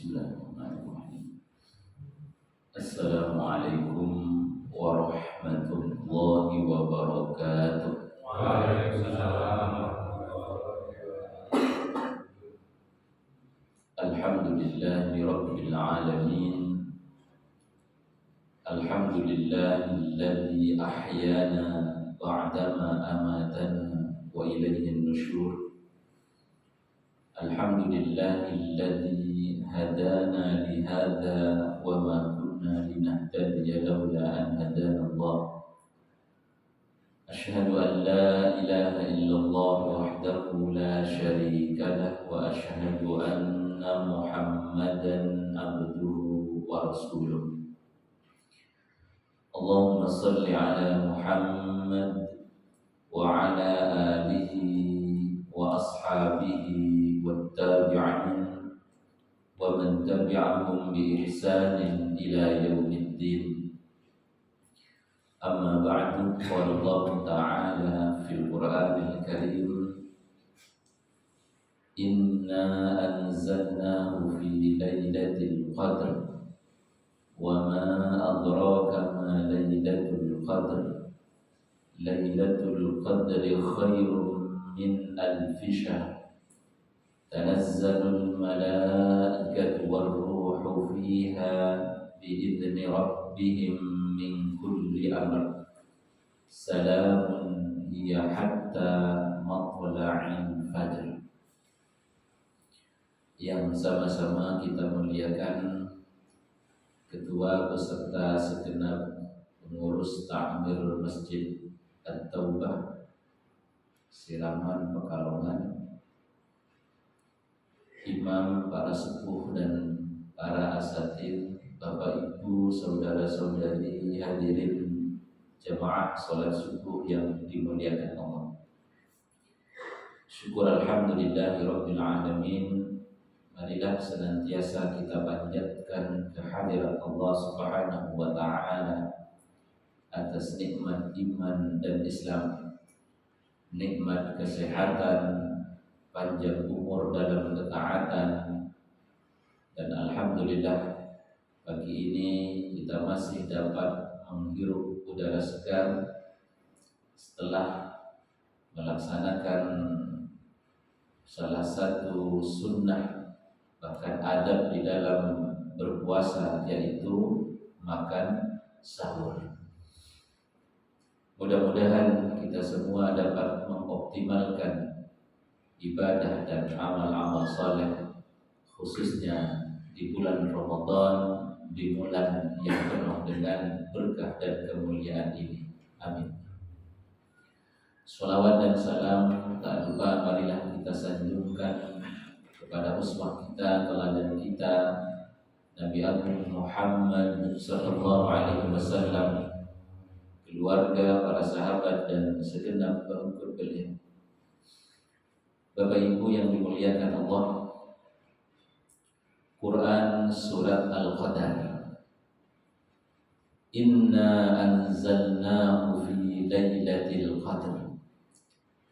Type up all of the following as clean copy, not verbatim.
Bismillahirrahmanirrahim. Assalamualaikum warahmatullahi wabarakatuh. Waalaikumsalam. Alhamdulillahi rabbil alamin. Alhamdulillahilladzi ahyana ba'dama amatana wa ilayhin nusyur. Alhamdulillahilladzi hadana lihadza wa ma kunna linahtadiya laula an hadana Allah. Asyhadu an la ilaha illallah wahdahu la syarika lah wa asyhadu anna Muhammadan abduhu wa rasuluh. Allahumma salli ala Muhammad wa ala alihi wa ashabihi والتابعين ومن تبعهم بإحسان إلى يوم الدين. أما بعد، قال الله تعالى في القرآن الكريم: إنا أنزلناه في ليلة القدر وما أدراك ما ليلة القدر ليلة القدر خير من ألف شهر تنزل الملائكة والروح فيها بإذن ربهم من كل أمر سلام هي حتى مطلع الفجر. Yang sama-sama kita muliakan Ketua beserta segenap pengurus Ta'mir Masjid At-Taubah Siraman Pekalongan, imam, para sepuh dan para asatid, Bapak Ibu, saudara-saudari, hadirin jamaah salat subuh yang dimuliakan Allah. Syukur alhamdulillahirabbil alamin. Marilah senantiasa kita panjatkan kehadirat Allah Subhanahu wa taala atas nikmat iman dan Islam, nikmat kesehatan, panjang umur dalam ketaatan, dan alhamdulillah pagi ini kita masih dapat menghirup udara segar setelah melaksanakan salah satu sunnah bahkan adab di dalam berpuasa, yaitu makan sahur. Mudah-mudahan kita semua dapat mengoptimalkan ibadah dan amal-amal saleh, khususnya di bulan Ramadan, di bulan yang penuh dengan berkah dan kemuliaan ini. Amin. Sholawat dan salam tak lupa marilah kita sanjungkan kepada uswah kita, teladan kita, Nabi Agung Muhammad sallallahu alaihi wasallam, keluarga, para sahabat dan segenap pengikut beliau. Bapak Ibu yang dimuliakan Allah, Quran Surat Al-Qadar. Inna anzalnahu fi lailatul qadr.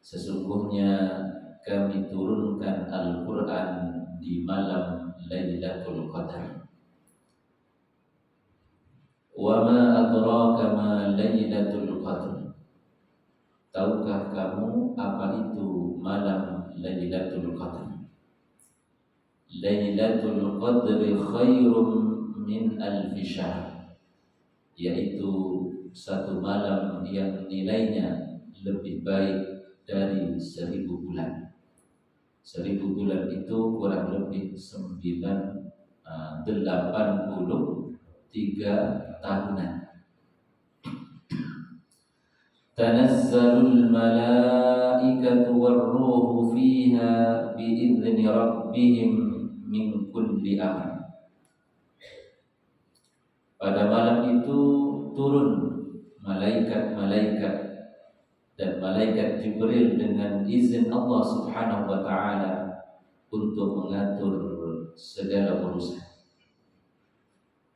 Sesungguhnya kami turunkan Al-Quran di malam Lailatul Qadar. Wa ma adraka ma Lailatul Qadr. Tahukah kamu apa itu malam Lailatul Qadr? Lailatul Qadri khairum min alfi syahr, yaitu satu malam yang nilainya lebih baik dari 1000 bulan. 1000 bulan itu kurang lebih 83 tahunan. Tanazzalul malaikatu warruhu fiha bi'izni rabbihim min kulli amr. Pada malam itu turun malaikat-malaikat dan malaikat Jibril dengan izin Allah Subhanahu wa taala untuk mengatur segala urusan.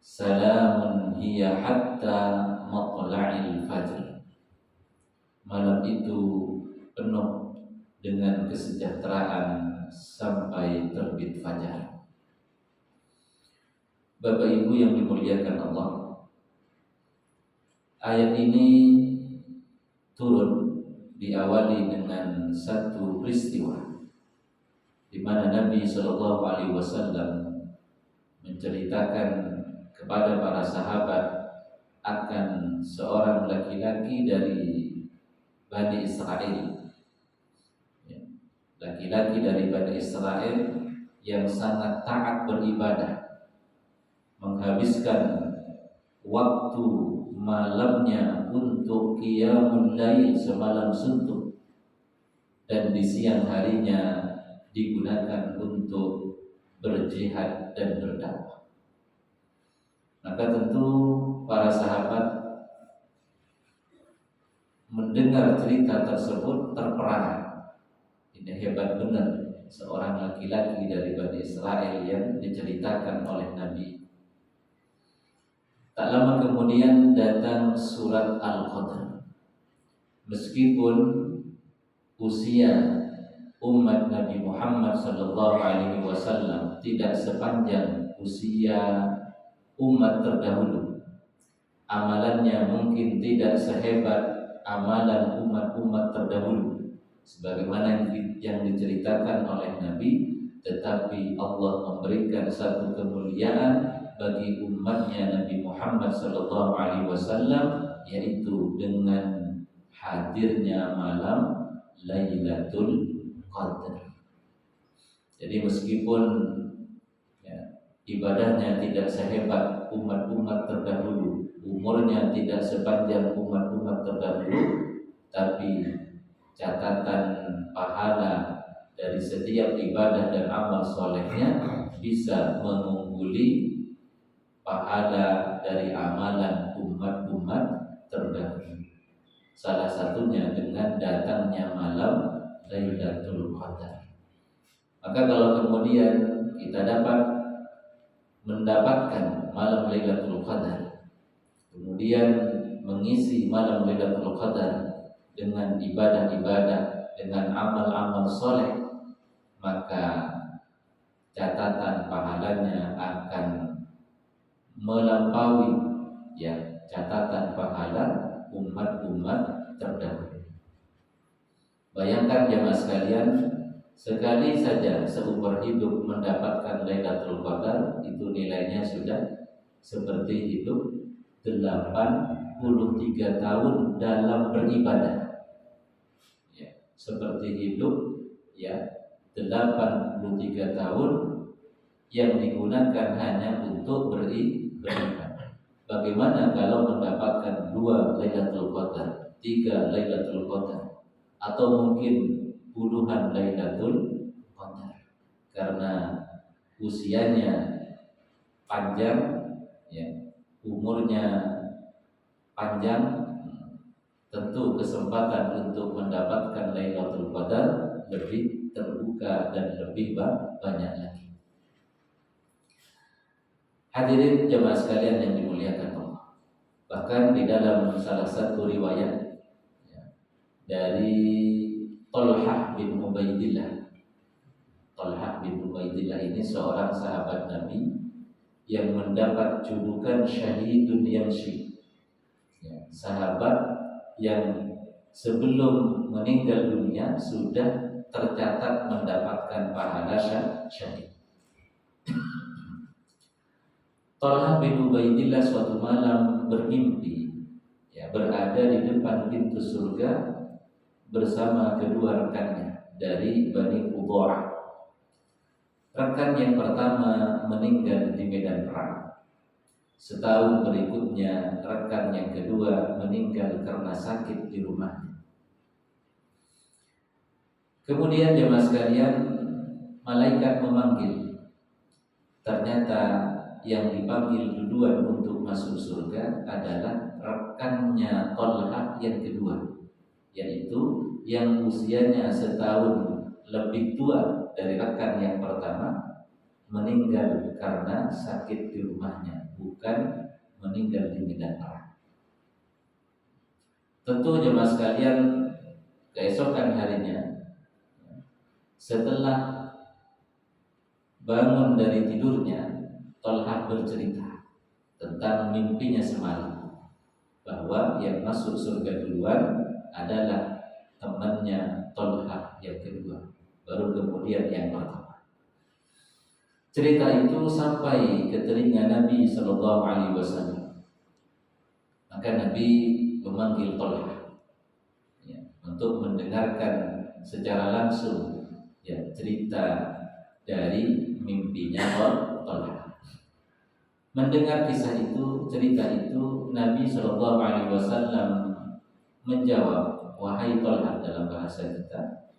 Salamun hiya hatta matla'il fajr. Malam itu penuh dengan kesejahteraan sampai terbit fajar. Bapak Ibu yang dimuliakan Allah, ayat ini turun diawali dengan satu peristiwa di mana Nabi Shallallahu Alaihi Wasallam menceritakan kepada para sahabat akan seorang laki-laki dari Bani Israel, laki-laki dari Bani Israel yang sangat taat beribadah, menghabiskan waktu malamnya untuk qiyamul lail semalam suntuk, dan di siang harinya digunakan untuk berjihad dan berdakwah. Maka tentu para sahabat mendengar cerita tersebut terperanjat. Ini hebat benar, seorang laki-laki dari Bani Israel yang diceritakan oleh Nabi. Tak lama kemudian datang surat Al-Qadr. Meskipun usia umat Nabi Muhammad sallallahu alaihi wasallam tidak sepanjang usia umat terdahulu, amalannya mungkin tidak sehebat amalan umat-umat terdahulu sebagaimana yang diceritakan oleh Nabi, tetapi Allah memberikan satu kemuliaan bagi umatnya Nabi Muhammad sallallahu alaihi wasallam, yaitu dengan hadirnya malam Lailatul Qadar. Jadi meskipun ibadahnya tidak sehebat umat-umat terdahulu, umurnya tidak sepanjang umat-umat terdahulu, tapi catatan pahala dari setiap ibadah dan amal solehnya bisa mengungguli pahala dari amalan umat-umat terdahulu. Salah satunya dengan datangnya malam Lailatul Qadar. Maka kalau kemudian kita dapat mendapatkan malam Lailatul Qadar, kemudian mengisi malam Lailatul Qadar dengan ibadah-ibadah, dengan amal-amal soleh, maka catatan pahalanya akan melampaui catatan pahala umat-umat terdahulu. Bayangkan jemaah sekalian, sekali saja seumur hidup mendapatkan Lailatul Qadar, itu nilainya sudah seperti hidup 83 tahun dalam beribadah. Seperti hidup 83 tahun yang digunakan hanya untuk beribadah. Bagaimana kalau mendapatkan 2 Lailatul Qadar, 3 Lailatul Qadar, atau mungkin puluhan Lailatul Qadar? Karena usianya panjang, umurnya panjang, tentu kesempatan untuk mendapatkan Lailatul Qadar lebih terbuka dan lebih banyak lagi. Hadirin jemaah sekalian yang dimuliakan Allah, bahkan di dalam salah satu riwayat dari Talhah bin Ubaidillah. Talhah bin Ubaidillah ini seorang sahabat Nabi yang mendapat julukan Syahidun Yamshi, sahabat yang sebelum meninggal dunia sudah tercatat mendapatkan pahala syahid. Talhah bin Ubaidillah suatu malam bermimpi berada di depan pintu surga bersama kedua rekannya dari Bani Qudaa. Rekan yang pertama meninggal di medan perang. Setahun berikutnya rekan yang kedua meninggal karena sakit di rumahnya. Kemudian jemaah sekalian, malaikat memanggil. Ternyata yang dipanggil duluan untuk masuk surga adalah rekannya Talhah yang kedua, yaitu yang usianya setahun lebih tua dari rekan yang pertama, meninggal karena sakit di rumahnya, bukan meninggal di medan perang. Tentu jemaah sekalian, keesokan harinya setelah bangun dari tidurnya, Tolha bercerita tentang mimpinya semalam, bahwa yang masuk surga duluan adalah temannya Tolha yang kedua, baru kemudian yang pertama. Cerita itu sampai ke telinga Nabi Shallallahu Alaihi Wasallam. Maka Nabi memanggil Tolha untuk mendengarkan secara langsung cerita dari mimpinya Tolha. Mendengar kisah itu, cerita itu, Nabi Shallallahu Alaihi Wasallam menjawab, wahai Tolha, dalam bahasa kita,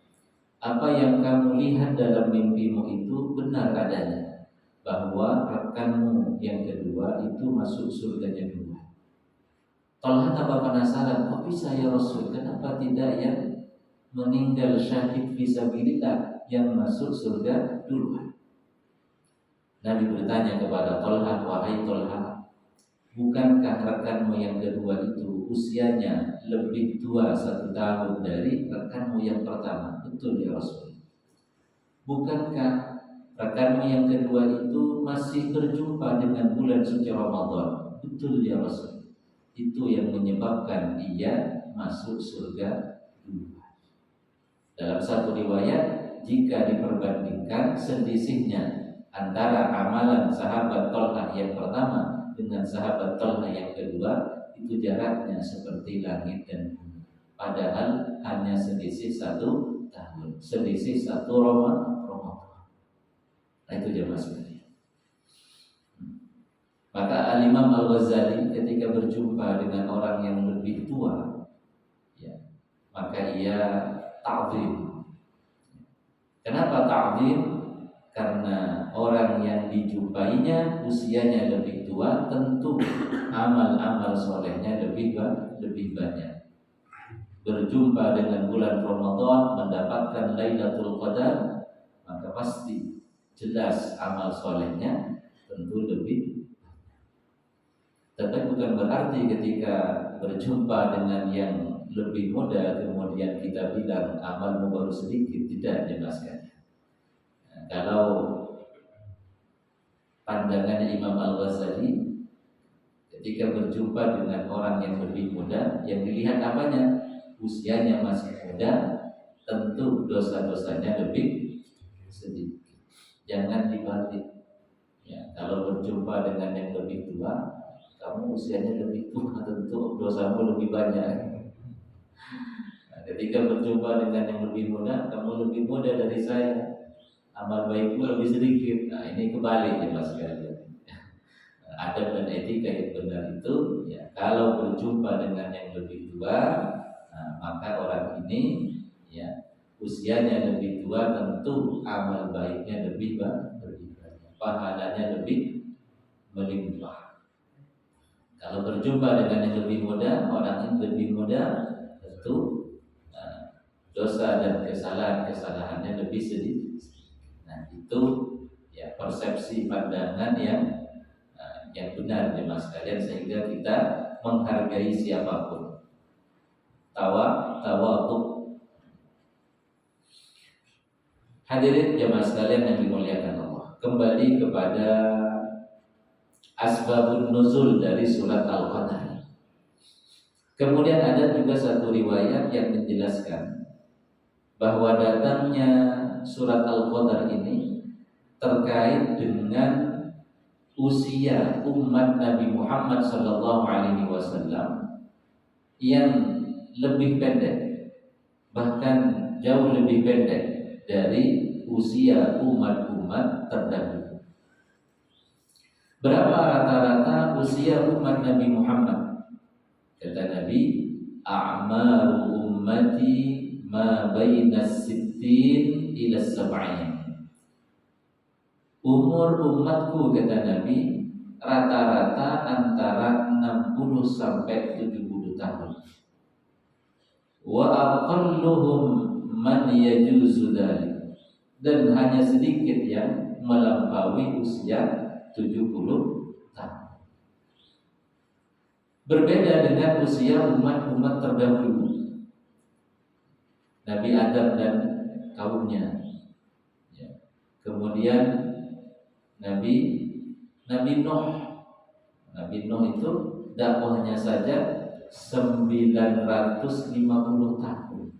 apa yang kamu lihat dalam mimpimu itu benar adanya, bahwa rekanmu yang kedua itu masuk surganya dulu. Tolha tambah penasaran, kok bisa ya Rasul, kenapa tidak yang meninggal syahid fisabilillah yang masuk surga duluan? Nabi bertanya kepada Tolha, wahai Tolha, bukankah rekanmu yang kedua itu usianya lebih tua 1 tahun dari rekanmu yang pertama? Betul ya Rasul. Bukankah rekanmu yang kedua itu masih berjumpa dengan bulan suci Ramadan? Betul ya Rasul. Itu yang menyebabkan ia masuk surga duluan. Dalam satu riwayat, jika diperbandingkan selisihnya antara amalan sahabat Tolha yang pertama dengan sahabat Tolha yang kedua, itu jaraknya seperti langit dan bumi. Padahal hanya selisih 1 tahun, selisih 1 Ramadan. Nah, itu jemaah sekalian. Maka Al-Imam Al-Ghazali ketika berjumpa dengan orang yang lebih tua, maka ia ta'zim. Kenapa ta'zim? Karena orang yang dijumpainya usianya lebih tua, tentu amal-amal solehnya lebih banyak. Berjumpa dengan bulan Ramadan, mendapatkan Lailatul Qadar, maka pasti jelas amal solehnya tentu lebih. Tapi bukan berarti ketika berjumpa dengan yang lebih muda kemudian kita bilang amalmu baru sedikit, tidak, jelaskan. Kalau pandangannya Imam Al-Ghazali, ketika berjumpa dengan orang yang lebih muda, yang dilihat apanya? Usianya masih muda, tentu dosa-dosanya lebih sedikit. Jangan dibalik. Kalau berjumpa dengan yang lebih tua, kamu usianya lebih tua, tentu dosamu lebih banyak. Ketika berjumpa dengan yang lebih muda, kamu lebih muda dari saya, amal baikmu lebih sedikit. Nah, ini kebalik ya Mas sekalian. Adab dan etika yang benar itu, kalau berjumpa dengan yang lebih tua, maka orang ini usianya lebih tua, tentu amal baiknya lebih banyak, pahalanya lebih melimpah. Kalau berjumpa dengan yang lebih muda, orang yang lebih muda, tentu dosa dan kesalahannya lebih sedikit. Nah, itu persepsi pandangan yang benar jemaah sekalian, sehingga kita menghargai siapapun. Tawadhu. Hadirin jemaah sekalian yang dimuliakan Allah, kembali kepada asbabun nuzul dari surat Al-Qadar. Kemudian ada juga satu riwayat yang menjelaskan bahwa datangnya surat Al-Qadar ini terkait dengan usia umat Nabi Muhammad SAW yang lebih pendek, bahkan jauh lebih pendek dari usia umat-umat terdahulu. Berapa rata-rata usia umat Nabi Muhammad? Kata Nabi, a'maru ummati ma baina sittin ila sab'in. Umur umatku, kata Nabi, rata-rata antara 60 sampai 70 tahun. Wa aqalluhum man yajuzu dzalik. Dan hanya sedikit yang melampaui usia 70 tahun. Berbeda dengan usia umat-umat terdahulu, Nabi Adam dan kaumnya. Kemudian Nabi Nabi Nuh. Nabi Nuh itu dakwahnya saja 950 tahun.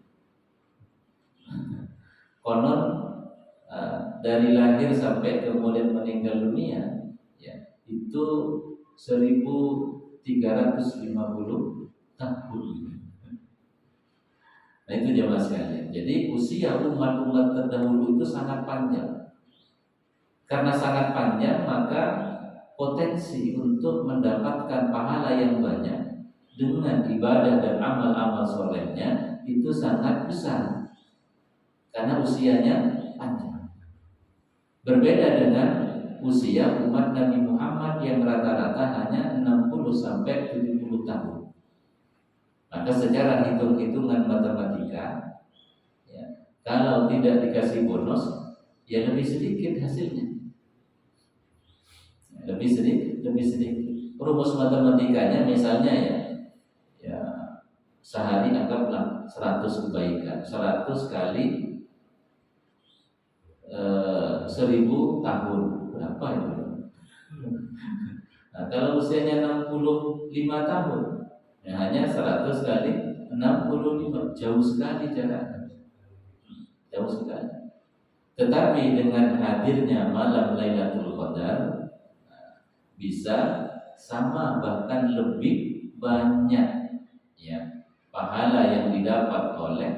Konon dari lahir sampai kemudian meninggal dunia ya, itu 1350 tahun. Nah itu jamaah sekalian. Jadi usia umat-umat terdahulu itu sangat panjang. Karena sangat panjang maka potensi untuk mendapatkan pahala yang banyak dengan ibadah dan amal-amal solehnya itu sangat besar. Karena usianya panjang. Berbeda dengan usia umat Nabi Muhammad yang rata-rata hanya 60 sampai 70 tahun. Maka secara hitung-hitungan matematika ya, kalau tidak dikasih bonus ya lebih sedikit hasilnya. Lebih sedikit. Rumus matematikanya misalnya ya sehari anggaplah 100 kebaikan. 100 kali 1000 tahun berapa itu? Nah, kalau usianya 65 tahun ya hanya 100 kali 65, jauh sekali jaraknya. Jauh sekali. Tetapi dengan hadirnya malam Lailatul Qadar bisa sama bahkan lebih banyak ya pahala yang didapat oleh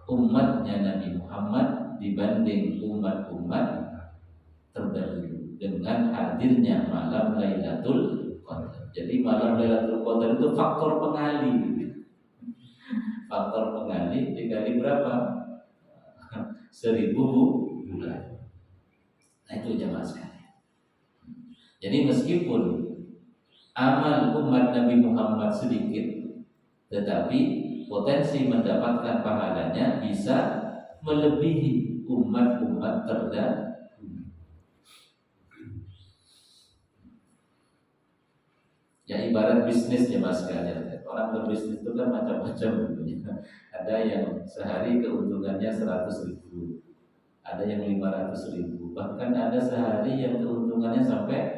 umatnya Nabi Muhammad dibanding umat-umat terdahulu dengan hadirnya malam Lailatul Qadar. Jadi malam Lailatul Qadar itu faktor pengali. Faktor pengali dikali berapa? 1000 bulan. Nah itu jamaah sekalian. Jadi meskipun amal umat Nabi Muhammad sedikit, tetapi potensi mendapatkan pahalanya bisa melebihi umat-umat terdahulu. Ya ibarat bisnis ya mas sekalian. Orang berbisnis itu kan macam-macam. Ada yang sehari keuntungannya 100.000, ada yang 500.000, bahkan ada sehari yang keuntungannya sampai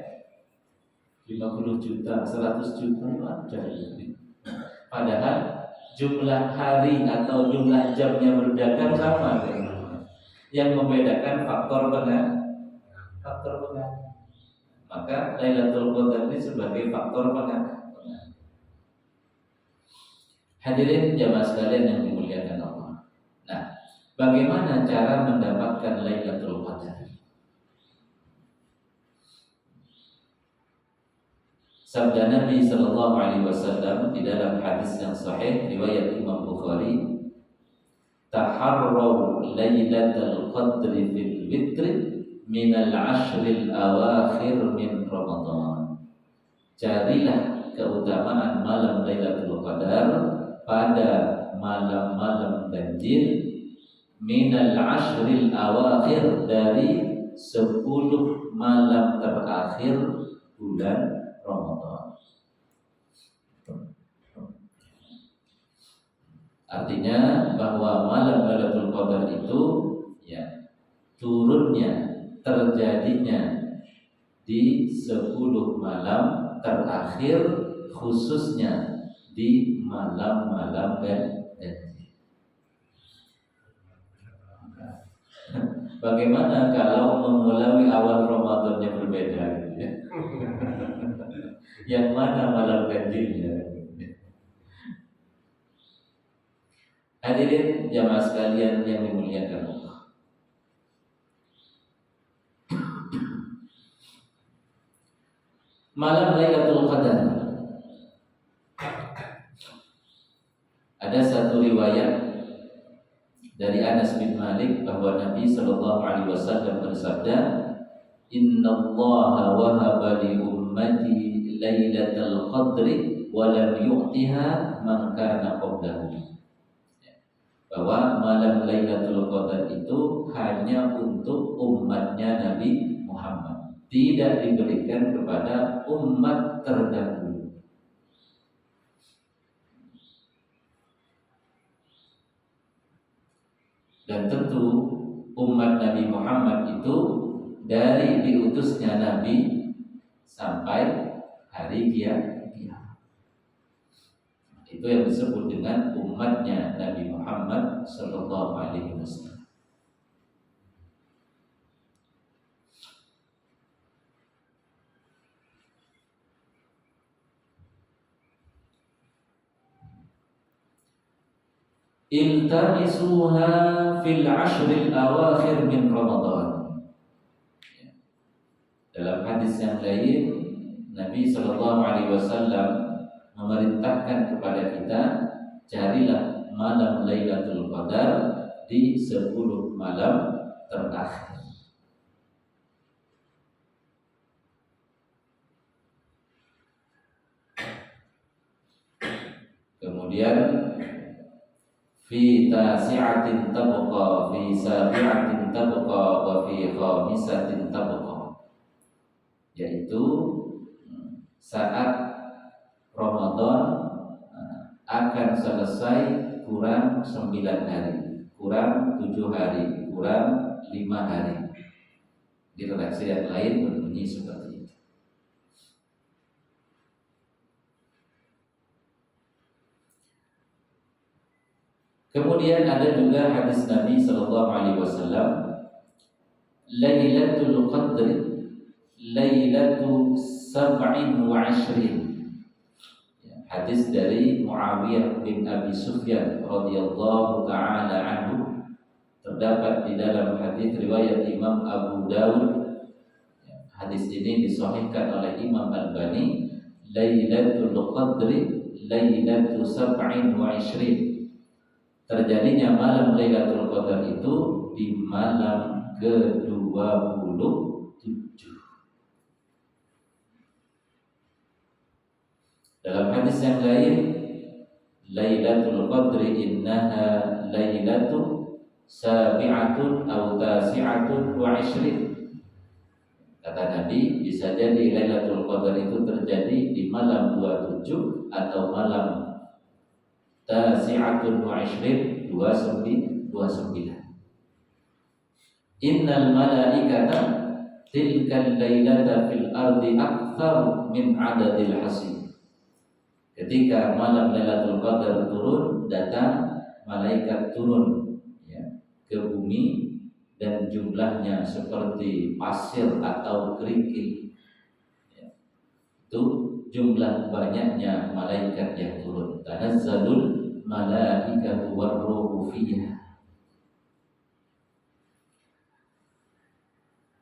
50 juta, 100 juta ada. Padahal jumlah hari atau jumlah jamnya berdagang sama. Yang membedakan faktor pengaruh. Maka Lailatul Qadar ini sebagai faktor pengaruh. Hadirin jamaah sekalian yang dimuliakan Allah. Nah, bagaimana cara mendapatkan Lailatul Qadar? Sabda Nabi sallallahu alaihi wasallam di dalam hadis yang sahih riwayat Imam Bukhari, "Taharraw Lailatul Qadri fil witri min al-ashril awakhir min Ramadan." Carilah keutamaan malam Lailatul Qadar pada malam-malam ganjil minal ashril awakhir dari 10 malam terakhir bulan Ramadan. Artinya bahwa malam Lailatul Qadar itu ya turunnya terjadinya di 10 malam terakhir, khususnya di malam-malam ganjil. Bagaimana kalau memulai awal Ramadan yang berbeda? Yang mana malam ganjilnya? Hadirin jamaah sekalian yang dimuliakan Allah. Malam Lailatul Qadar, ada satu riwayat dari Anas bin Malik bahwa Nabi sallallahu alaihi wasallam bersabda, "Innallaha wahaba li ummati Lailatul Qadri wa lam yu'tiha man kana qablahu." Bahwa malam Lailatul Qadar itu hanya untuk umatnya Nabi Muhammad, tidak diberikan kepada umat terdahulu. Dan tentu umat Nabi Muhammad itu dari diutusnya Nabi sampai hari kiamat. Itu yang disebut dengan umatnya Nabi Muhammad sallallahu alaihi wasallam. Iltamisuha fil ashril awakhir min Ramadan. Dalam hadis yang lain, Nabi sallallahu alaihi wasallam memerintahkan kepada kita, carilah malam Lailatul Qadar di 10 malam terakhir. Kemudian fi tasi'atin tabqa, fi sabi'atin tabqa, wa fi khamisatin tabqa, yaitu saat Ramadan akan selesai kurang 9 hari, kurang 7 hari, kurang 5 hari. Di redaksi yang lain berbunyi seperti itu. Kemudian ada juga hadis Nabi sallallahu alaihi wasallam, Lailatul Qadri Lailatu 27. Hadis dari Muawiyah bin Abi Sufyan radhiyallahu taala anhu, terdapat di dalam hadis riwayat Imam Abu Dawud. Hadis ini disahihkan oleh Imam Albani. Lailatul Qadri Lailatu 27. Terjadinya malam Lailatul Qadar itu di malam ke-27. Dalam hadis yang lain, Lailatul Qadri innaha lailatu sabi'atun aw tasi'atun wa 'ishrin. Kata Nabi, bisa jadi Lailatul Qadar itu terjadi di malam 27 atau malam tasi'atun wa 'ishrin, 29. Innal malaikata tilkal lailata fil ardi akthar min adadil hasib. Ketika malam Lailatul Qadar turun, datang malaikat turun ke bumi dan jumlahnya seperti pasir atau kerikil. Itu jumlah banyaknya malaikat yang turun. Tanazzalul malaikatu warruhu fiha.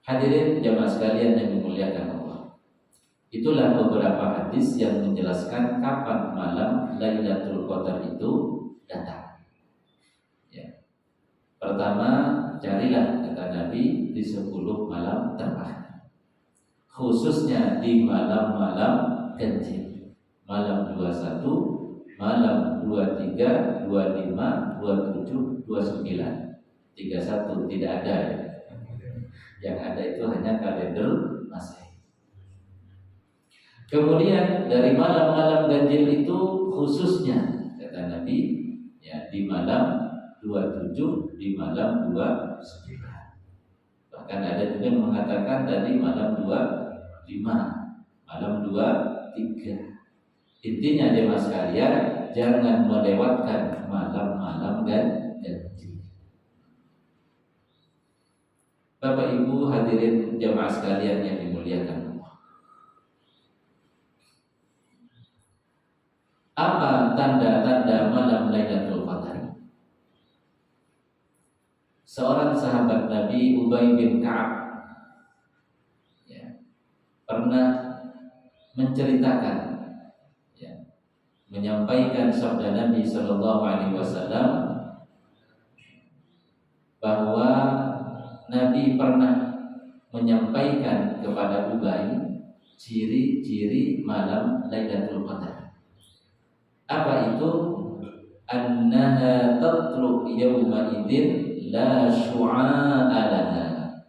Hadirin jamaah sekalian yang dimuliakan Allah, itulah beberapa hadis yang menjelaskan kapan malam Lailatul Qadar itu datang. Pertama, carilah kata Nabi di 10 malam terakhir, khususnya di malam-malam ganjil, malam 21, malam 23, 25, 27, 29. 31 tidak ada ya. Yang ada itu hanya kalender Masehi. Kemudian dari malam-malam ganjil itu khususnya kata Nabi di malam 27, di malam 29. Bahkan ada juga yang mengatakan tadi malam 25, malam 23. Intinya jemaah sekalian, jangan melewatkan malam-malam ganjil. Bapak Ibu hadirin jemaah sekalian yang dimuliakan Allah, apa tanda-tanda malam Lailatul Qadar? Seorang sahabat Nabi, Ubay bin Ka'ab, pernah menceritakan, menyampaikan sabda Nabi Sallallahu Alaihi Wasallam bahwa Nabi pernah menyampaikan kepada Ubay ciri-ciri malam Lailatul Qadar. Apa itu? Annaha tatlu yawma idin la syu'a'a laha,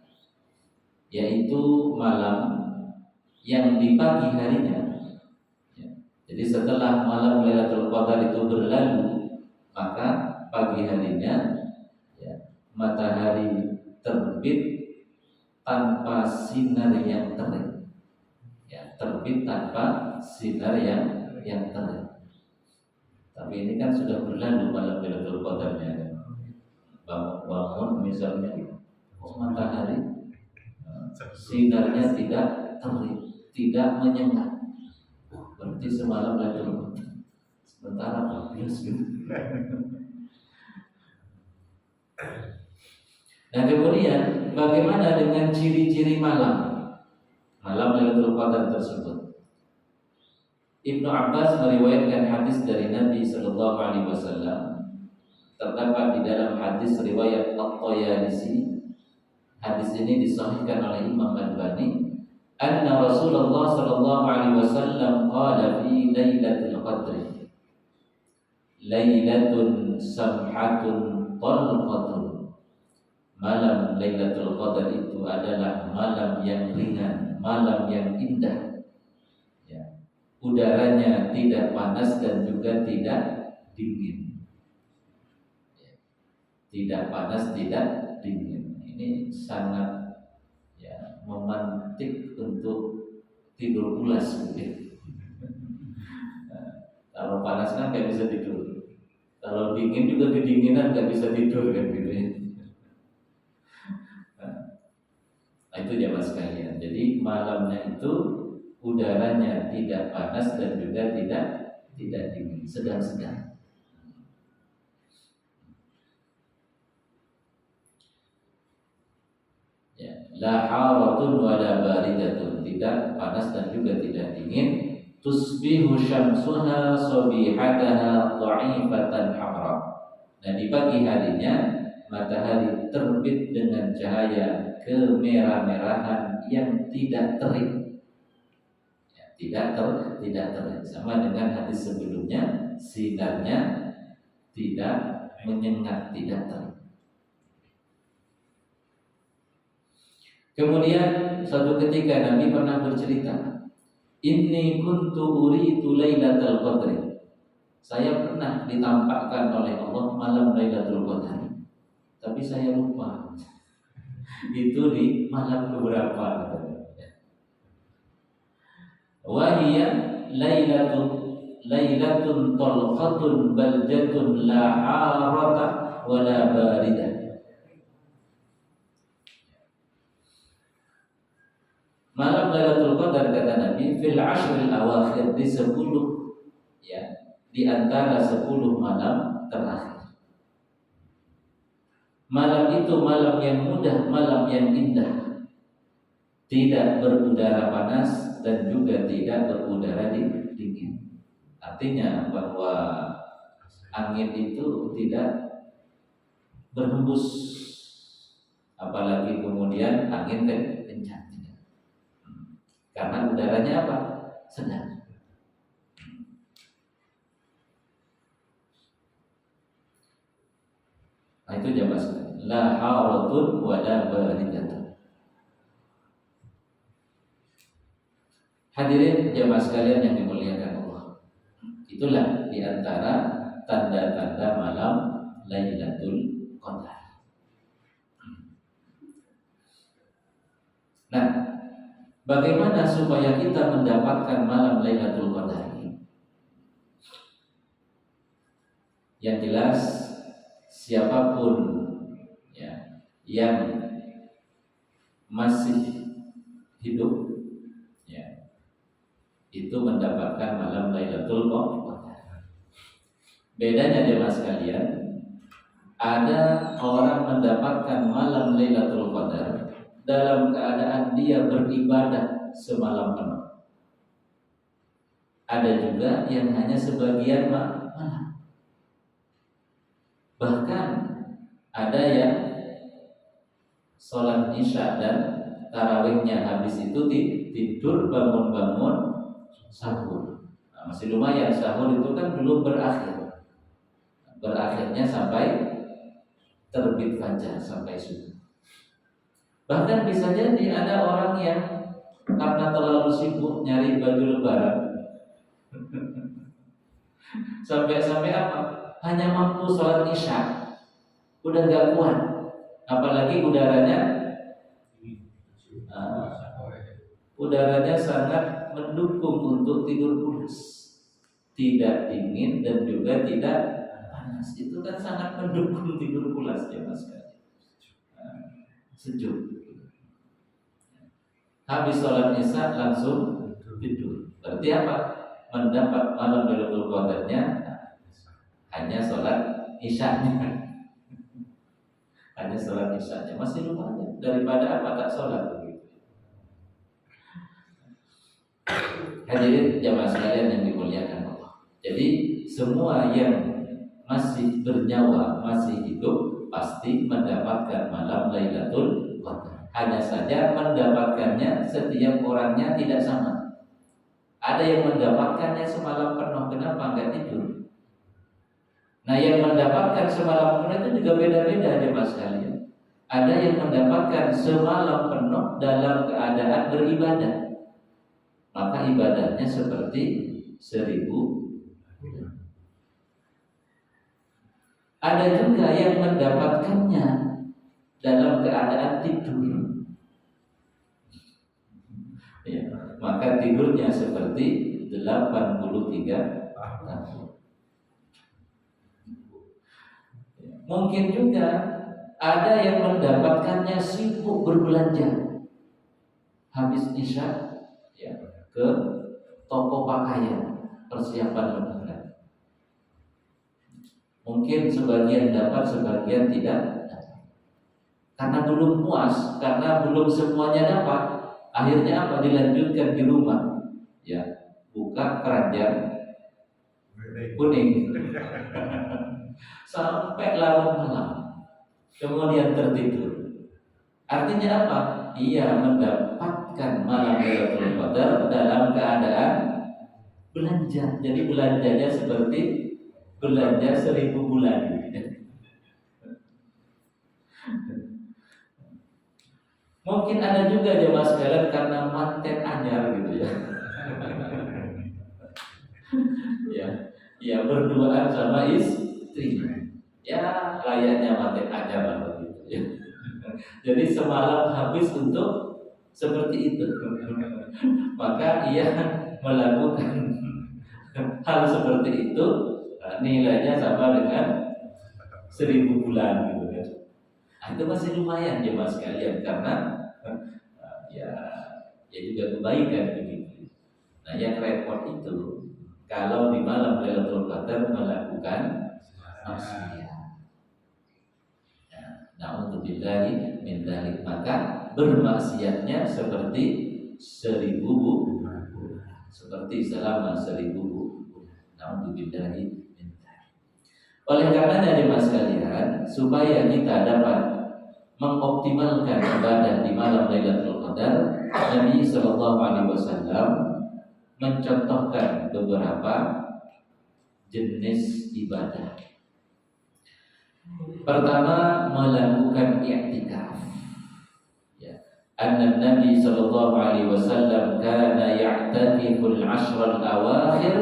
yaitu malam yang di pagi harinya. Jadi setelah malam Lailatul Qadar itu berlalu, maka pagi harinya matahari terbit tanpa sinar yang terik, terbit tanpa sinar yang terik. Tapi ini kan sudah berlalu malam Lailatul Qadarnya. Bangun misalnya, matahari sinarnya tidak terik, tidak menyengat. Berarti semalam Lailatul Qadar. Sementara habis gitu. Nah kemudian bagaimana dengan ciri-ciri malam Lailatul Qadar tersebut? Ibnu Abbas meriwayatkan hadis dari Nabi Sallallahu Alaihi Wasallam. Terdapat di dalam hadis riwayat At-Tayalisi. Hadis ini disahihkan oleh Imam Al-Albani. Anna Rasulullah Sallallahu Alaihi Wasallam qala fi Lailatul Qadri, Lailatun samhatun talqatun. Malam Lailatul Qadar itu adalah malam yang ringan, malam yang indah. Ya. Udaranya tidak panas dan juga tidak dingin. Ya. Tidak panas, tidak dingin. Ini sangat memantik untuk tidur pulas mungkin. Kalau panas kan nggak bisa tidur. Kalau dingin juga kedinginan nggak bisa tidur kan gitu ya. Nah, itu jamaah sekalian. Jadi malamnya itu udaranya tidak panas dan juga tidak dingin, sedang-sedang. Ya, la haratun wala baridatun, tidak panas dan juga tidak dingin. Tusbihu syamsuha sabihataha dha'ifatan hamra. Nah di pagi harinya matahari terbit dengan cahaya kemerah-merahan yang tidak terik. Ya, tidak terik. Sama dengan hadis sebelumnya, sinarnya tidak menyengat, tidak terik. Kemudian suatu ketika Nabi pernah bercerita, Inni kuntu uridu Lailatul Qadri. Saya pernah ditampakkan oleh Allah malam Lailatul Qadar, tapi saya lupa itu di malam keberapa. Wahia lailatun talqatun baldatun la harata wala baridah. Malam Lailatul Qadar kata Nabi fil ashril awakhir, di 10 di antara 10 malam terakhir. Malam itu malam yang mudah, malam yang indah. Tidak berudara panas dan juga tidak berudara dingin. Artinya bahwa angin itu tidak berhembus, apalagi kemudian angin kencang. Karena udaranya apa? Sedang. Nah itu jamaah sekalian. La haratun wa la baridatun. Hadirin jamaah sekalian yang dimuliakan Allah. Itulah di antara tanda-tanda malam Lailatul Qadar. Nah, bagaimana supaya kita mendapatkan malam Lailatul Qadar ini? Yang jelas siapapun yang masih hidup itu mendapatkan malam Lailatul Qadar. Bedanya jemaah sekalian, ada orang mendapatkan malam Lailatul Qadar dalam keadaan dia beribadah semalam penuh. Ada juga yang hanya sebagian malam. Bahkan ada yang sholat isya dan tarawihnya habis itu tidur bangun-bangun sahur. Nah, masih lumayan, sahur itu kan belum berakhir. Berakhirnya sampai terbit fajar, sampai subuh. Bahkan bisa jadi ada orang yang karena terlalu sibuk nyari baju lebaran sampai apa? Hanya mampu sholat isya, udah gak kuat. Apalagi udaranya sangat mendukung untuk tidur pulas, tidak dingin dan juga tidak panas. Itu kan sangat mendukung tidur pulas ya mas sekali. Sejuk. Habis sholat isya langsung tidur. Berarti apa? Mendapat malam Lailatul Qadarnya hanya sholat isyanya. Hanya sholat isyanya masih lumayan daripada apa tak sholat begitu. Hadirin jamaah sekalian yang dimuliakan Allah. Jadi semua yang masih bernyawa, masih hidup pasti mendapatkan malam Lailatul Qadar. Hanya saja mendapatkannya setiap orangnya tidak sama. Ada yang mendapatkannya semalam penuh, kenapa enggak tidur? Nah, yang mendapatkan semalam penuh itu juga beda-beda jemaah sekalian. Ada yang mendapatkan semalam penuh dalam keadaan beribadah, maka ibadahnya seperti 1000 bulan. Ada juga yang mendapatkannya dalam keadaan tidur, ya, maka tidurnya seperti 83 tahun. Mungkin juga ada yang mendapatkannya sibuk berbelanja, habis isya ya, ke toko pakaian persiapan lebaran. Mungkin sebagian dapat, sebagian tidak, karena belum puas, karena belum semuanya dapat. Akhirnya apa? Dilanjutkan di rumah, ya, buka keranjang kuning sampai larut malam, kemudian tertidur. Artinya apa? Ia mendapatkan malam Lailatul Qadar dalam keadaan belanja. Jadi belanjanya seperti belanja 1000 bulan. Mungkin ada juga jemaah sekalian karena manten anyar gitu ya. Ya berduaan sama istri. Ya layaknya manten anyar lah begitu ya. Jadi semalam habis untuk seperti itu. Maka ia melakukan hal seperti itu, nilainya sama dengan 1000 bulan gitu ya. Itu masih lumayan jemaah sekalian karena ya juga kebaikan begitu. Nah, yang repot itu kalau di malam Lailatul Qadar melakukan maksiat. Na'udzubillahi min dzalik, maka bermaksiatnya seperti 1000 bulan, seperti selama 1000 bulan. Na'udzubillahi min dzalik. Oleh karenanya jemaah sekalian, supaya kita dapat mengoptimalkan ibadah di malam Lailatul Qadar, Nabi sallallahu alaihi wasallam mencontohkan beberapa jenis ibadah. Pertama, melakukan i'tikaf. Ya. Anna Nabi sallallahu alaihi wasallam kana ya'takifu al-'ashr al-awakhir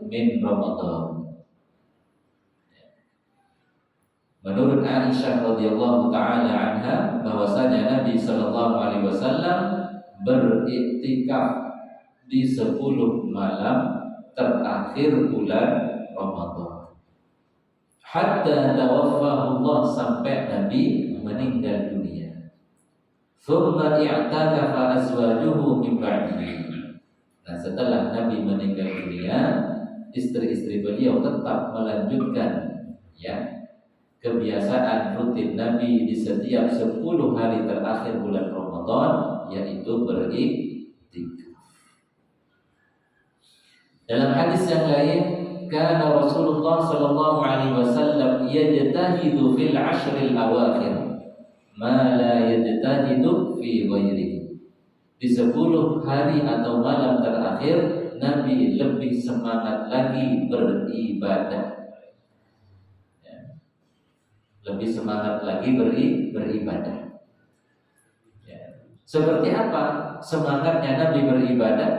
min Ramadan. Menurut Aisyah radhiyallahu taala anha bahwasanya Nabi sallallahu alaihi wasallam beriktikaf di 10 malam terakhir bulan Ramadan. Hatta tawaffahu Allah, sampai Nabi meninggal dunia. Thumma i'takafa azwajuhu min ba'dihi. Nah, setelah Nabi meninggal dunia, istri-istri beliau tetap melanjutkan ya kebiasaan rutin Nabi di setiap 10 hari terakhir bulan Ramadan, yaitu beriktikaf. Dalam hadis yang lain, kana Rasulullah sallallahu alaihi wasallam yajtahidu fil 'ashril awakhir ma la yajtahidu fi ghairihi. Di 10 hari atau malam terakhir, Nabi lebih semangat lagi beribadah. Lebih semangat lagi beribadah. Ya. Seperti apa semangatnya Nabi beribadah?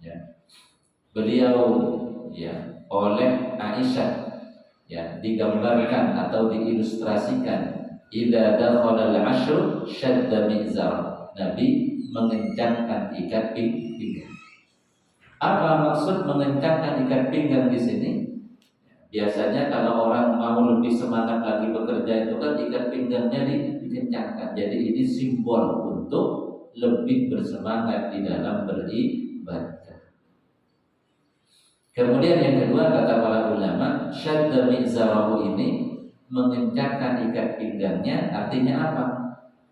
Ya. Beliau ya oleh Aisyah ya digambarkan atau diilustrasikan, idza dakhala al-'ashr shadda mizar. Nabi mengencangkan ikat pinggang. Apa maksud mengencangkan ikat pinggang di sini? Biasanya kalau orang mau lebih semangat lagi bekerja itu kan ikat pinggangnya dikencangkan. Jadi ini simbol untuk lebih bersemangat di dalam beribadah. Kemudian yang kedua kata para ulama, syadda mizarahu ini mengencangkan ikat pinggangnya artinya apa?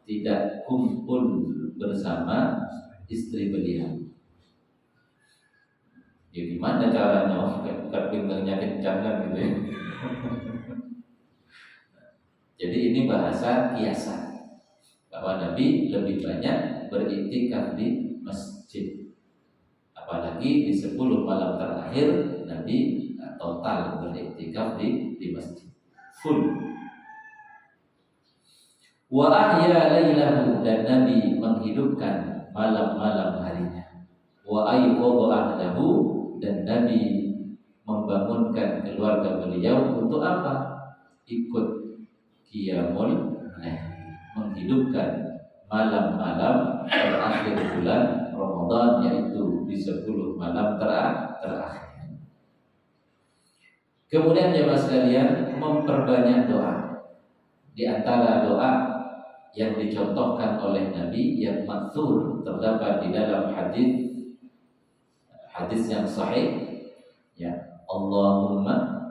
Tidak kumpul bersama istri beliau. Ya gimana caranya ikat pinggangnya kencang kan gitu ya. Jadi ini bahasa kiasan bahwa Nabi lebih banyak beriktikaf di masjid. Apalagi di 10 malam terakhir Nabi total beriktikaf di masjid full. Wa ahya lailahu, dan Nabi menghidupkan malam-malam harinya. Wa ayqadha ahlahu, dan Nabi membangunkan keluarga beliau untuk apa? Ikut qiyamul lail, menghidupkan malam-malam terakhir bulan Ramadan, yaitu di 10 malam terakhir. Kemudian jemaah sekalian, memperbanyak doa. Di antara doa yang dicontohkan oleh Nabi yang matsur terdapat di dalam hadis yang sahih, ya, Allahumma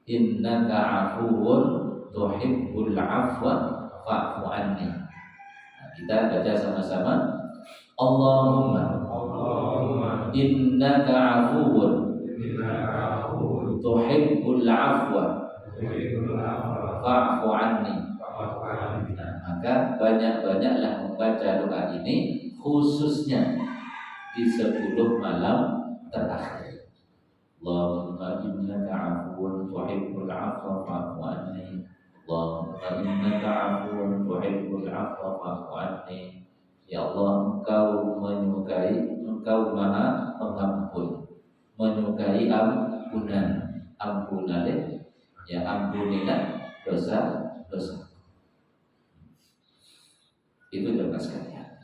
innaka afuwun tuhibbul afwa fa'fu anni. Nah, kita baca sama-sama. Allahumma innaka afuwun tuhibbul afwa fa'fu anni. Nah, maka banyak-banyaklah membaca doa ini khususnya di 10 malam terakhir. Allahumma innaka afuwun tuhibbul afwa fa'fu anni. Allahumma innaka afuwun tuhibbul afwa fa'fu anni. Ya Allah, Engkau menyukai, Engkau Maha Pengampun, menyukai ampunan. Ampunlah, ya ampunilah dosa-dosa. Itu jemaah sekalian.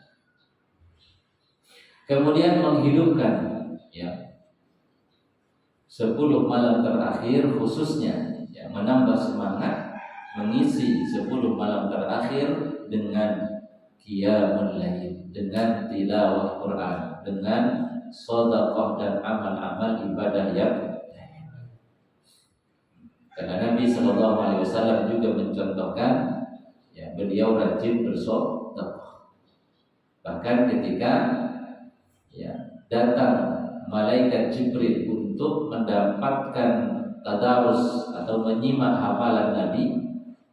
Kemudian menghidupkan, ya, 10 malam terakhir khususnya, ya, menambah semangat, mengisi 10 malam terakhir dengan qiyamul lail, dengan tilawah Quran, dengan sedekah dan amal-amal ibadah yang lain. Karena Nabi Shallallahu Alaihi Wasallam juga mencontohkan, ya, beliau rajin bersedekah. Bahkan ketika, ya, datang malaikat Jibril untuk mendapatkan tadarus atau menyimak hafalan Nabi,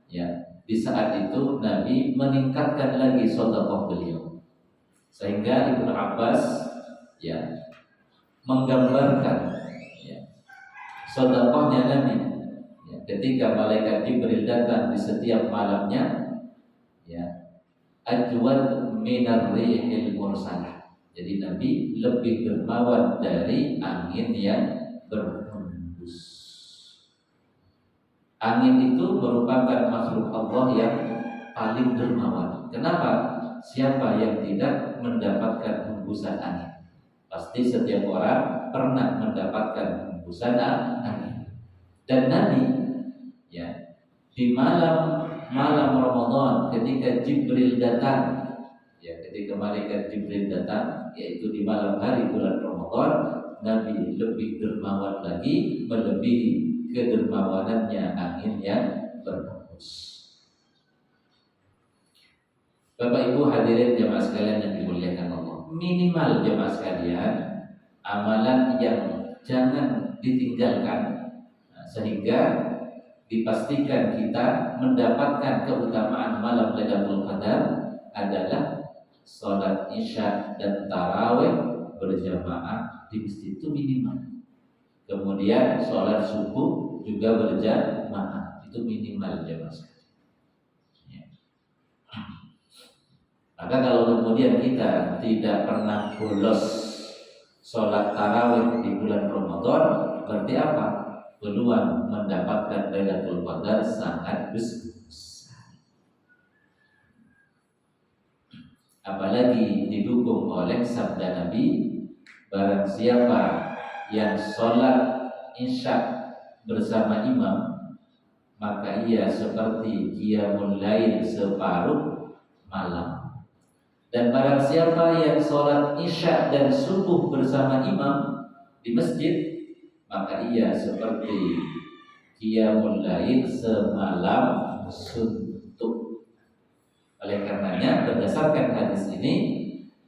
ya, di saat itu Nabi meningkatkan lagi sedekah beliau, sehingga Ibnu Abbas, ya, menggambarkan, ya, sedekahnya Nabi, ya, ketika malaikat Jibril datang di setiap malamnya, ya, ajwad minar rihil mursalah. Jadi Nabi lebih dermawan dari angin yang berhembus. Angin itu merupakan makhluk Allah yang paling dermawan. Kenapa? Siapa yang tidak mendapatkan hembusan angin? Pasti setiap orang pernah mendapatkan hembusan angin. Dan Nabi, ya, di malam Ramadan ketika Jibril datang, ya, ketika malaikat Jibril datang, yaitu di malam hari bulan Ramadan, Nabi lebih dermawan lagi, melebihi kedermawanannya angin yang berhembus. Bapak Ibu hadirin jemaah sekalian yang dimuliakan Allah, minimal jemaah sekalian amalan yang jangan ditinggalkan, sehingga dipastikan kita mendapatkan keutamaan malam Lailatul Qadar adalah sholat isya dan tarawih berjamaah di masjid, itu minimal. Kemudian sholat subuh juga berjamaah, itu minimal jamaah. Ya. Maka kalau kemudian kita tidak pernah bolos sholat tarawih di bulan Ramadan, berarti apa? Peluang mendapatkan Lailatul Qadar sangat besar. Apalagi didukung oleh sabda Nabi, barang siapa yang sholat isya bersama imam, maka ia seperti qiyamul lail separuh malam. Dan barang siapa yang sholat isya dan subuh bersama imam di masjid, maka ia seperti qiyamul lail semalam suntuk. Oleh karenanya berdasarkan hadis ini,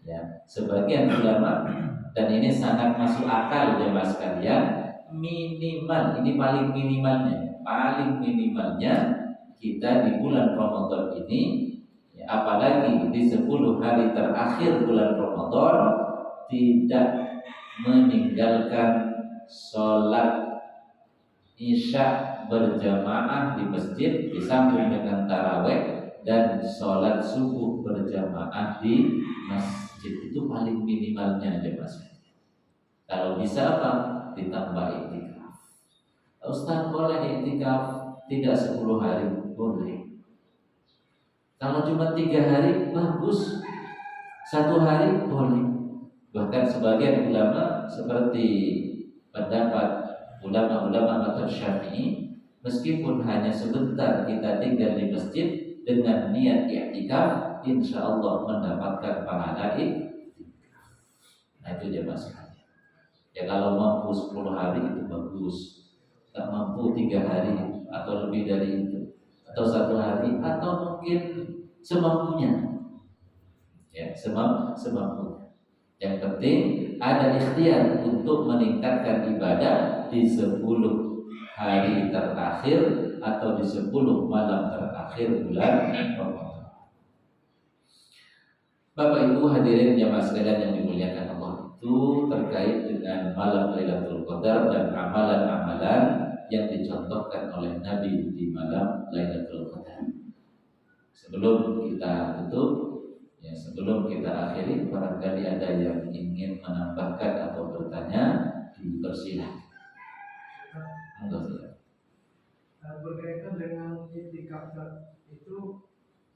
ya, sebagian ulama, dan ini sangat masuk akal jemaah sekalian, minimal, ini paling minimalnya kita di bulan Ramadan ini, ya, apalagi di 10 hari terakhir bulan Ramadan, tidak meninggalkan sholat isya berjamaah di masjid disambung dengan taraweh, dan sholat subuh berjamaah di masjid. Itu paling minimalnya aja mas. Kalau bisa apa? Ditambah iktikaf. Ustaz, boleh iktikaf tidak 10 hari? Boleh. Kalau cuma 3 hari bagus, 1 hari boleh. Bahkan sebagian ulama seperti pendapat ulama-ulama mazhab Syafi'i, meskipun hanya sebentar kita tinggal di masjid dengan niat i'tikaf, insya Allah mendapatkan pahala i'tikaf. Nah itu jemaah sekalian. Ya kalau mampu 10 hari itu bagus. Tak mampu 3 hari atau lebih dari itu, atau 1 hari, atau mungkin semampunya. Ya semampunya. Yang penting ada ikhtiar untuk meningkatkan ibadah di 10 hari terakhir atau di 10 malam terakhir bulan Ramadan. Bapak Ibu hadirin jamaah sekalian yang dimuliakan Allah, itu terkait dengan malam Lailatul Qadar dan amalan-amalan yang dicontohkan oleh Nabi di malam Lailatul Qadar. Sebelum kita tutup, ya, sebelum kita akhiri, barangkali ada yang ingin menambahkan atau bertanya, dipersilahkan. Berkaitan dengan iktikaf itu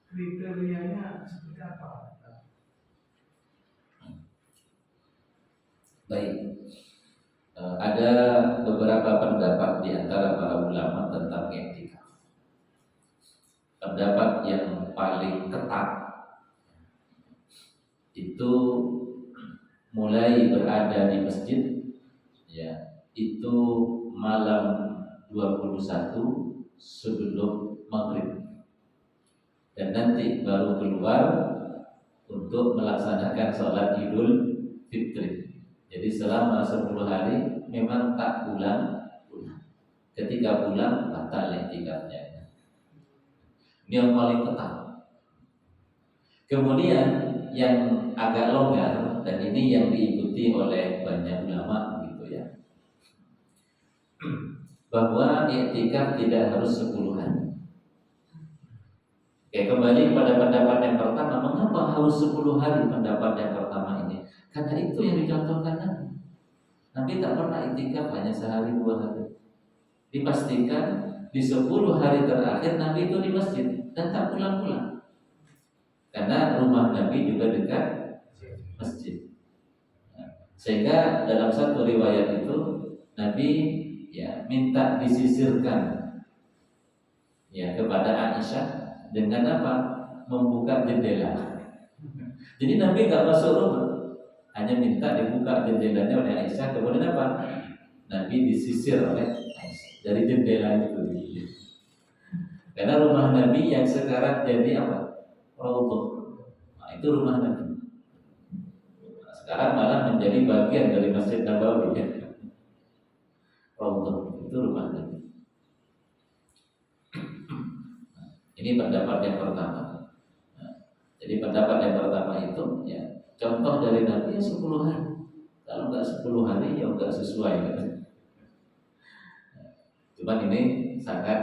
kriterianya seperti apa? Baik, ada beberapa pendapat di antara para ulama tentang iktikaf. Pendapat yang paling ketat itu mulai berada di masjid, ya, itu malam 21 sebelum maghrib, dan nanti baru keluar untuk melaksanakan sholat Idul Fitri. Jadi selama 10 hari memang tak pulang. Ketika pulang batal iktikafnya. Ini yang paling ketat. Kemudian yang agak longgar, dan ini yang diikuti oleh banyak ulama gitu ya, bahwa iktikaf tidak harus 10 hari. Oke, kembali kepada pendapat yang pertama. Mengapa harus 10 hari pendapat yang pertama ini? Karena itu yang dicontohkan Nabi. Nabi tak pernah iktikaf hanya sehari 2 hari. Dipastikan di 10 hari terakhir Nabi itu di masjid dan tak pulang-pulang. Karena rumah Nabi juga dekat masjid. Sehingga dalam satu riwayat itu Nabi, ya, minta disisirkan, ya, kepada Aisyah dengan apa? Membuka jendela. Jadi Nabi nggak masuk rumah, hanya minta dibuka jendelanya oleh Aisyah. Kemudian apa? Nabi disisir oleh Aisyah dari jendela itu. Karena rumah Nabi yang sekarang jadi apa? Raudhah. Nah, itu rumah Nabi. Nah, sekarang malah menjadi bagian dari Masjid Nabawi, ya. Raudhah itu rumah Nabi. Ini pendapat yang pertama. Nah, jadi pendapat yang pertama itu, ya, contoh dari Nabi 10 hari. Kalau nggak 10 hari ya nggak sesuai, kan? Cuman ini sangat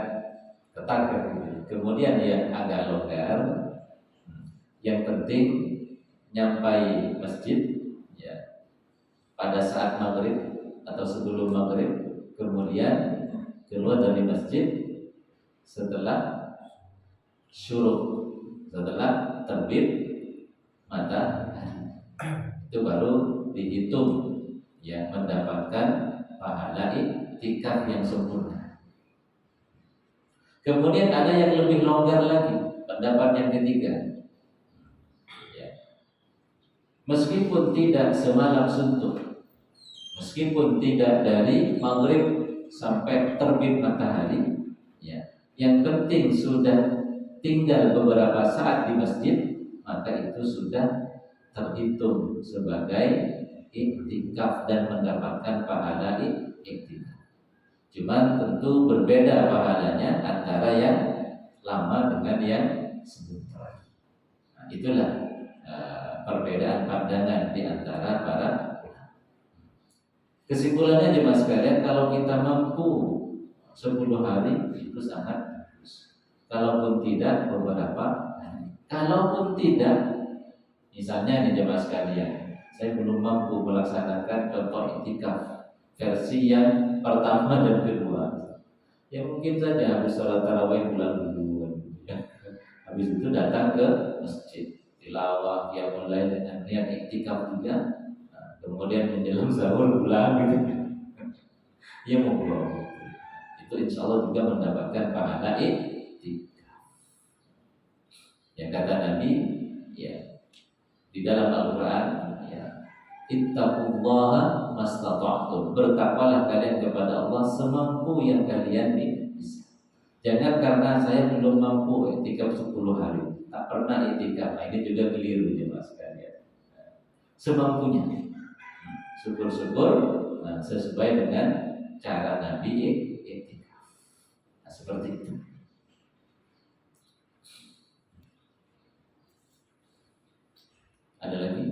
ketat, kan? Kemudian yang agak longgar, yang penting nyampai masjid, ya, pada saat maghrib atau sebelum maghrib, kemudian keluar dari masjid setelah syuruk, setelah terbit matahari. Itu baru dihitung yang mendapatkan pahala iktikaf yang sempurna. Kemudian ada yang lebih longgar lagi, pendapat yang ketiga. Ya. Meskipun tidak semalam suntuk, meskipun tidak dari maghrib sampai terbit matahari, ya, yang penting sudah tinggal beberapa saat di masjid, maka itu sudah terhitung sebagai iktikaf dan mendapatkan pahala iktikaf. Cuma tentu berbeda pahalanya antara yang lama dengan yang sebentar. Nah, itulah perbedaan pandangan di antara para ulama. Kesimpulannya jemaah sekalian, kalau kita mampu 10 hari itu sangat bagus. Kalaupun tidak beberapa hari. Kalaupun tidak, misalnya nih jemaah sekalian, saya belum mampu melaksanakan contoh iktikaf versi yang pertama dan kedua, ya mungkin saja habis sholat tarawih pulang dulu, habis itu datang ke masjid tilawah mulai dengan niat iktikaf juga, kemudian menjelang sahur pulang gitu, ya monggo, itu insya Allah juga mendapatkan pahala iktikaf. Yang kata Nabi, ya di dalam Al-Quran, ya, ittaqullaha mastata'tum, bertakwalah kalian kepada Allah semampu yang kalian bisa. Jangan karena saya belum mampu iktikaf 10 hari, tak pernah iktikaf. Nah, ini juga keliru jemaah sekalian. Semampunya, syukur-syukur, sesuai dengan cara Nabi iktikaf. Nah, seperti itu. Ada lagi?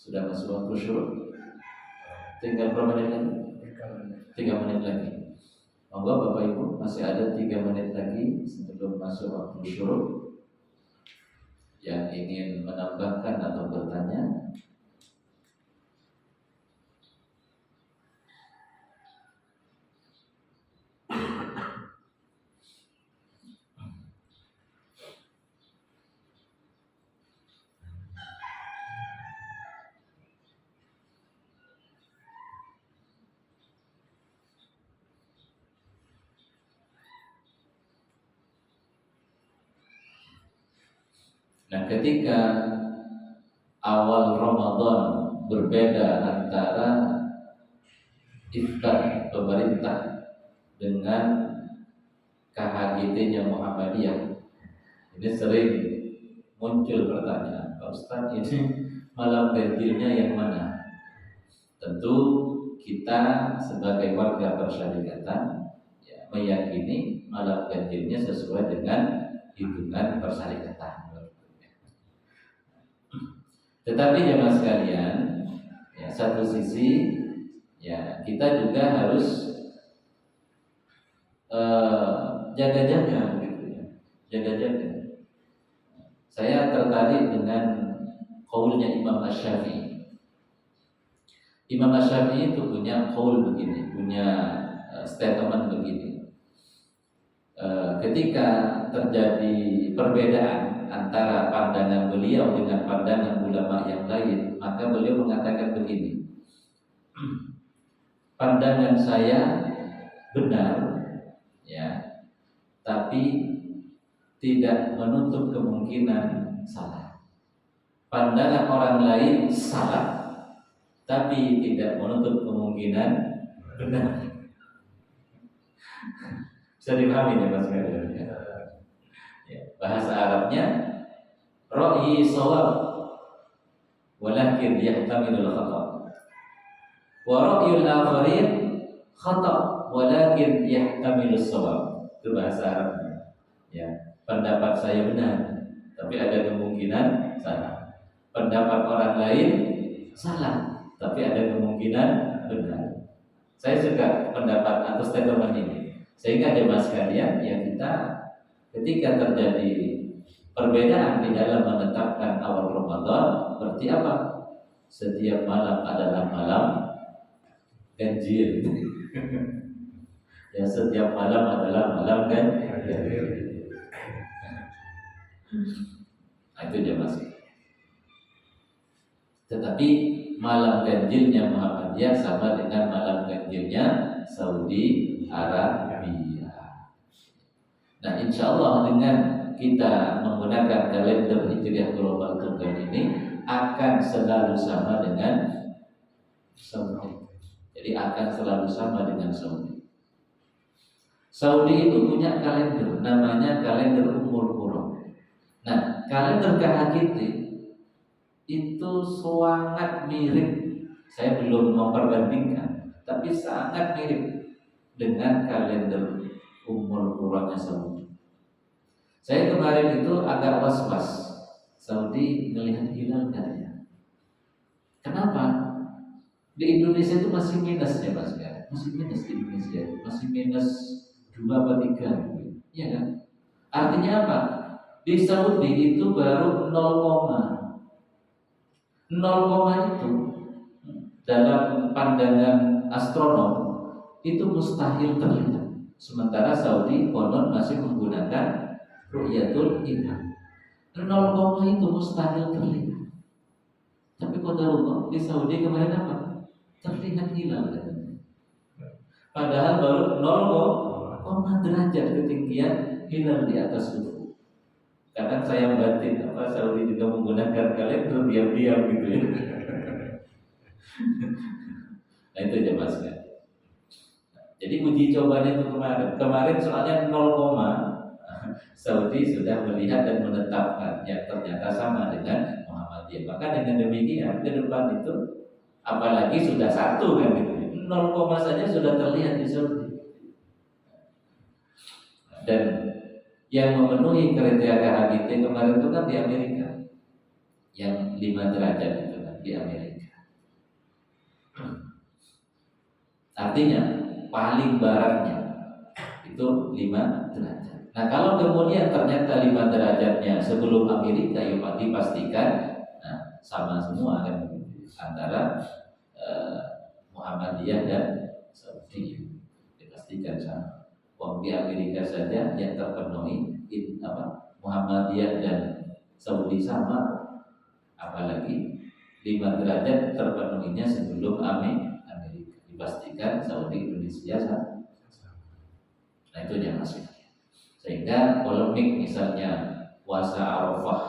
Sudah masuk waktu syuruk. Tinggal berapa menit lagi? 3 menit lagi. Monggo Bapak Ibu, masih ada 3 menit lagi sebelum masuk waktu syuruk. Yang ingin menambahkan atau bertanya? Nah, ketika awal Ramadan berbeda antara iftar pemerintah dengan KHGT-nya Muhammadiyah, ini sering muncul pertanyaan, Pak Ustaz, ini malam ganjilnya yang mana? Tentu kita sebagai warga persyarikatan, ya, meyakini malam ganjilnya sesuai dengan hitungan persyarikatan. Tetapi jemaah sekalian, ya, satu sisi, ya, kita juga harus jaga-jaga, gitu ya, jaga-jaga. Saya tertarik dengan qaulnya Imam Asy-Syafi'i. Imam Asy-Syafi'i itu punya qaul begini, punya statement begini. Ketika terjadi perbedaan antara pandangan beliau dengan pandangan ulama yang lain, maka beliau mengatakan begini, pandangan saya benar, ya, tapi tidak menutup kemungkinan salah. Pandangan orang lain salah, tapi tidak menutup kemungkinan benar. Bisa dipahami ya Mas Gabriel? Ya, bahasa Arabnya ra'yi shawab walakin yahtamilul khata, wa ra'yul akharin khata walakin yahtamilus shawab. Itu bahasa Arabnya. Ya, pendapat saya benar, tapi ada kemungkinan salah. Pendapat orang lain salah, tapi ada kemungkinan benar. Saya suka pendapat atau statement ini. Sehingga jemaah sekalian, ya, kita ketika terjadi Perbedaan di dalam menetapkan awal Ramadan berarti apa? Setiap malam adalah malam ganjil. Ya, setiap malam adalah malam ganjil. Nah, itu dia Mas. Tetapi malam ganjilnya Muhammadiyah sama dengan malam ganjilnya Saudi Arabia. Nah, insya Allah dengan kita menggunakan kalender Hijriah Global Tunggal ini akan selalu sama dengan Saudi. Jadi akan selalu sama dengan Saudi. Saudi itu punya kalender, namanya kalender Ummul Qura. Nah, kalender KHGT itu sangat mirip. Saya belum memperbandingkan, tapi sangat mirip dengan kalender Ummul Qura-nya Saudi. Saya kemarin itu agak was-was, Saudi melihat hilal nggak ya? Kenapa? Di Indonesia itu masih minus ya Mas ya? Masih minus di Indonesia, masih minus 2 atau 3, iya kan? Artinya apa? Di Saudi itu baru 0, itu dalam pandangan astronom itu mustahil terlihat. Sementara Saudi konon masih menggunakan Ru'yatul Hilal. 0, itu mustahil terlihat. Tapi qadarullah di Saudi kemarin apa? Terlihat hilal. Padahal baru 0, derajat ketinggian hilal di atas ufuk. Kadang saya batin Saudi juga menggunakan kalender diam-diam gitu ya. Nah itu aja Mas kan. Jadi uji cobanya itu kemarin soalnya 0, Saudi sudah melihat dan menetapkannya ternyata sama dengan Muhammadiyah. Maka dengan demikian ke depan itu apalagi sudah 1 kan gitu. 0, saja sudah terlihat di Saudi. Dan yang memenuhi kriteria KHGT kemarin itu kan di Amerika. Yang 5 derajat itu kan di Amerika. Artinya paling baratnya itu 5 derajat. Nah kalau kemudian ternyata 5 derajatnya sebelum Amerika, ya dipastikan sama semua kan antara Muhammadiyah dan Saudi, dipastikan sama. Di Amerika saja yang terpenuhi Muhammadiyah dan Saudi sama, apalagi 5 derajat terpenuhinya sebelum Amerika, dipastikan Saudi Indonesia sama. Nah itu yang masih. Sehingga polemik misalnya puasa Arafah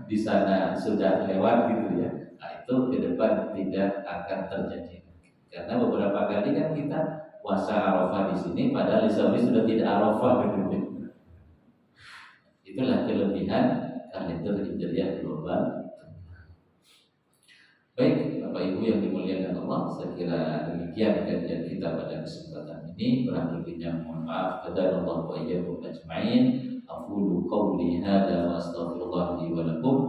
di sana sudah lewat gitu ya. Nah itu ke depan tidak akan terjadi. Karena beberapa kali kan kita puasa Arafah di sini padahal di Saudi sudah tidak Arafah gitu. Itulah kelebihan kalender Hijriah Global. Baik, Bapak Ibu yang dimuliakan Allah, saya kira demikian kajian kita pada kesempatan ini. Kurang lebihnya mohon maaf. Qadarallahu wa iyyakum ajma'in. Aqulu qawli hadza wa astaghfirullah li wa lakum